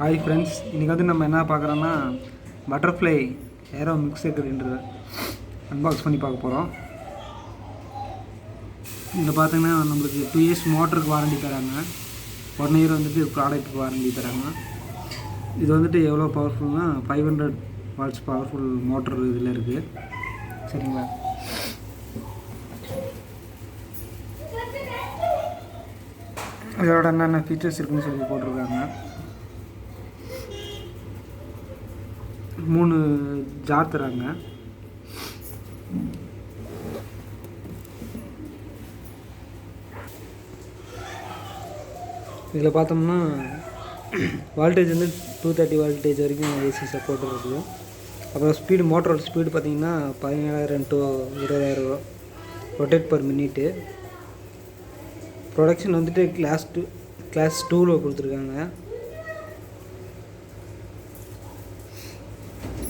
Hi friends, இன்றைக்கி வந்து நம்ம என்ன பார்க்குறோன்னா Butterfly aero mixer grinder unbox பண்ணி பார்க்க போகிறோம். இதில் பார்த்தீங்கன்னா நம்மளுக்கு 2 years மோட்டருக்கு வாரண்டி தராங்க. 1 year வந்துட்டு ப்ராடக்ட்டுக்கு வாரண்டி தராங்க. இது வந்துட்டு எவ்வளோ பவர்ஃபுல்னா 500 watts பவர்ஃபுல் மோட்டர் இதில் இருக்குது. சரிங்களா? இதோட என்னென்ன ஃபீச்சர்ஸ் இருக்குன்னு சொல்லி போட்டிருக்காங்க. 3 ஜார் தராங்க. இதில் பார்த்தோம்னா வால்டேஜ் வந்து 230 வால்டேஜ் வரைக்கும் ஏசி சப்போர்ட் இருக்குது. அப்புறம் ஸ்பீடு, மோட்டரோட ஸ்பீடு பார்த்திங்கன்னா 17,000 to 20,000 rotate per minute. Production வந்துட்டு கிளாஸ் 2ல் கொடுத்துருக்காங்க.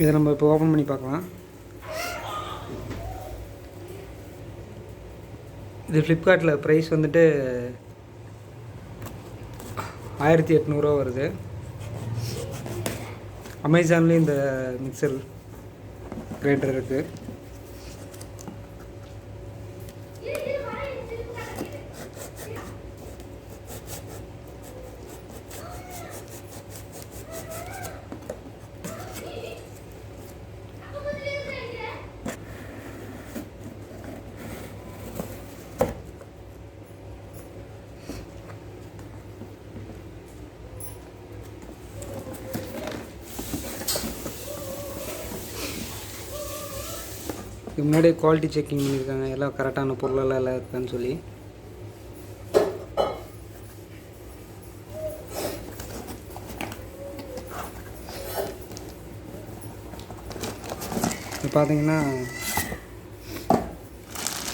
இதை நம்ம இப்போ ஓப்பன் பண்ணி பார்க்கலாம். இது ஃப்ளிப்கார்ட்டில் ப்ரைஸ் வந்துட்டு 1800 வருது. அமேசான்லேயும் இந்த மிக்சர் கிரைண்டர் இருக்குது. முன்னாடியே குவாலிட்டி செக்கிங் பண்ணியிருக்காங்க, எல்லாம் கரெக்டான பொருளெல்லாம் எல்லாம் இருக்கான்னு சொல்லி. இப்போ பார்த்தீங்கன்னா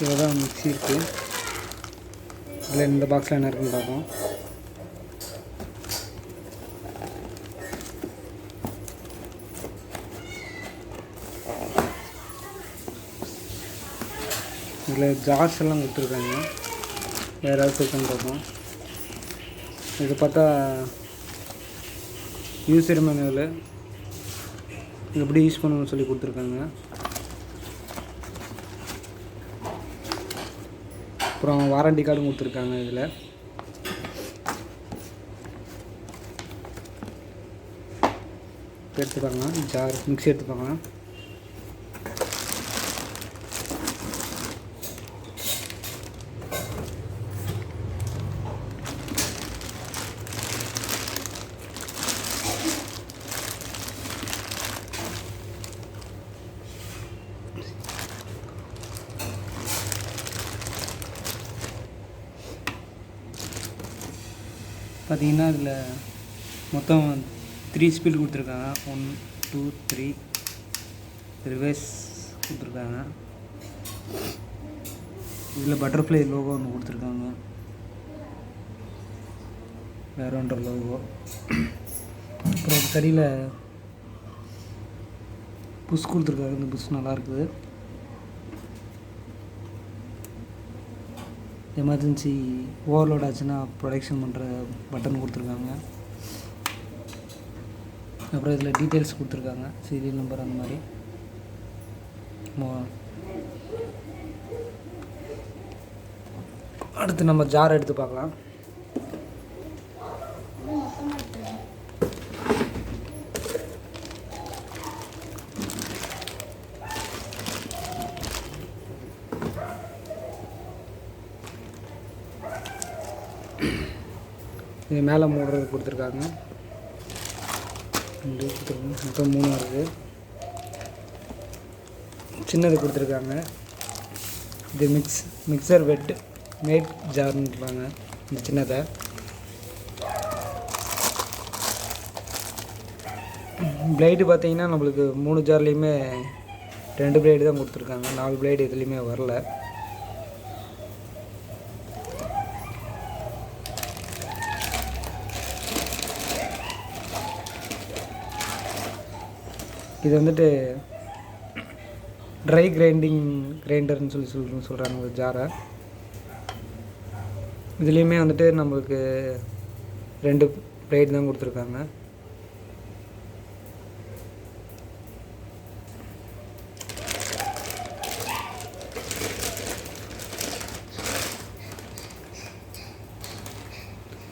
இதுதான் மிக்ஸி இருக்குது. இதில் இந்த பாக்ஸில் என்ன இருக்குன்னு பார்ப்போம். இதில் ஜார்ஸ் எல்லாம் கொடுத்துருக்காங்க. வேறு ஏதாவது இருக்குன்னு பார்ப்போம். இது பார்த்தா யூசர் மேனுவல் எப்படி யூஸ் பண்ணணும்னு சொல்லி கொடுத்துருக்காங்க. அப்புறம் வாரண்டி கார்டும் கொடுத்துருக்காங்க. இதில் எடுத்து பார்க்கலாம். ஜார் மிக்ஸி எடுத்து பார்க்கலாம். பார்த்தீங்கன்னா இதில் மொத்தம் 3 ஸ்பீட் கொடுத்துருக்காங்க. 1 2 3 ரிவர்ஸ் கொடுத்துருக்காங்க. இதில் பட்டர்ஃப்ளை லோகோ ஒன்று கொடுத்துருக்காங்க, வேறு ஒன்ற லோகோ. அப்புறம் கடியில் புஷ் கொடுத்துருக்காங்க. இந்த புஷ் நல்லாயிருக்குது. எமர்ஜென்சி ஓவர்லோட் ஆச்சுன்னா ப்ரொடக்ஷன் பண்ணுற பட்டன் கொடுத்துருக்காங்க. அப்புறம் இதில் டீட்டெயில்ஸ் கொடுத்துருக்காங்க, சீரியல் நம்பர் அந்த மாதிரி. அடுத்து நம்ம ஜார் எடுத்து பார்க்கலாம். இது மேலே மூடுறது கொடுத்துருக்காங்க. மொத்தம் 3 இருக்குது. சின்னது கொடுத்துருக்காங்க. இது மிக்சர் மேட் ஜார்னு இருப்பாங்க. இந்த சின்னதை பிளேடு பார்த்தீங்கன்னா நம்மளுக்கு 3 ஜார்லேயுமே 2 பிளேடு தான் கொடுத்துருக்காங்க. 4 பிளேடு எதுலேயுமே வரல. இது வந்துட்டு ட்ரை கிரைண்டர்னு சொல்கிறாங்க ஒரு ஜாரை. இதுலேயுமே வந்துட்டு நம்மளுக்கு 2 பிளேட் தான் கொடுத்துருக்காங்க.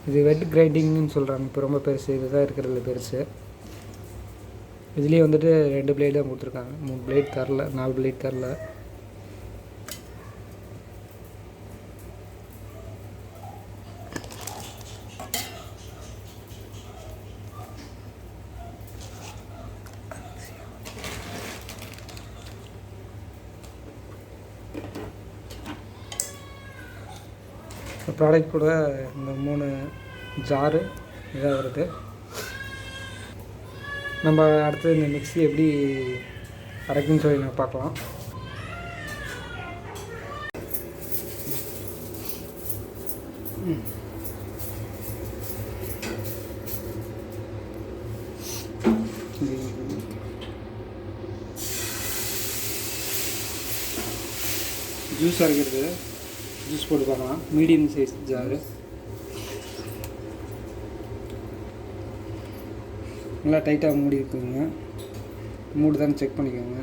இது வெட் கிரைண்டிங்னு சொல்கிறாங்க. இப்போ ரொம்ப பெருசு இதுதான் இருக்கிறதுல பெருசு. இதுலேயே வந்துட்டு 2 பிளேட் தான் கொடுத்துருக்காங்க, 3 பிளேட் தரல, 4 பிளேட் தரல. ப்ராடக்ட் கூட இந்த 3 ஜாரு இதாக வருது. நம்ம அடுத்தது இந்த மிக்ஸி எப்படி அரைக்குன்னு சொல்லி நான் பார்க்கலாம். ஜூஸ் அரைக்கிறது, ஜூஸ் போட்டு பார்க்கலாம். மீடியம் சைஸ் ஜாரு, நல்லா டைட்டாக மூடி இருக்குதுங்க. மூடு தான் செக் பண்ணிக்கோங்க.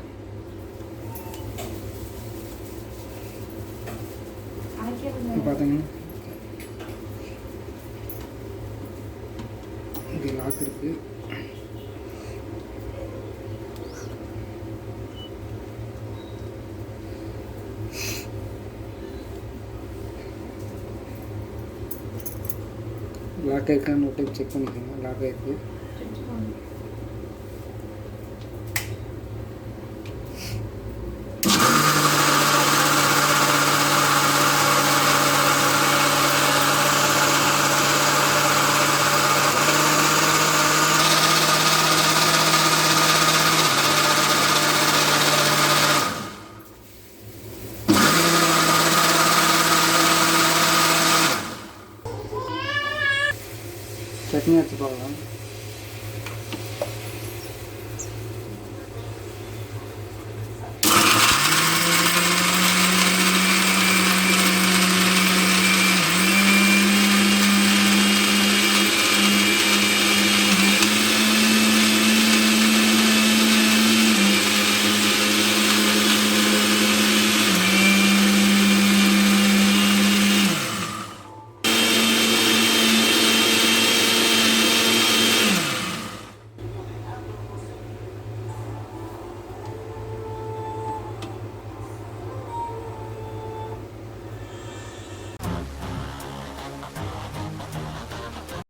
பார்த்தீங்கன்னா இது லாக் இருக்குது. லாக் இருக்கான்னு ஒரு டைம் செக் பண்ணிக்கோங்க. லாக் ஆகிருக்கு. சட்னி அரைச்சி பார்க்கலாம்.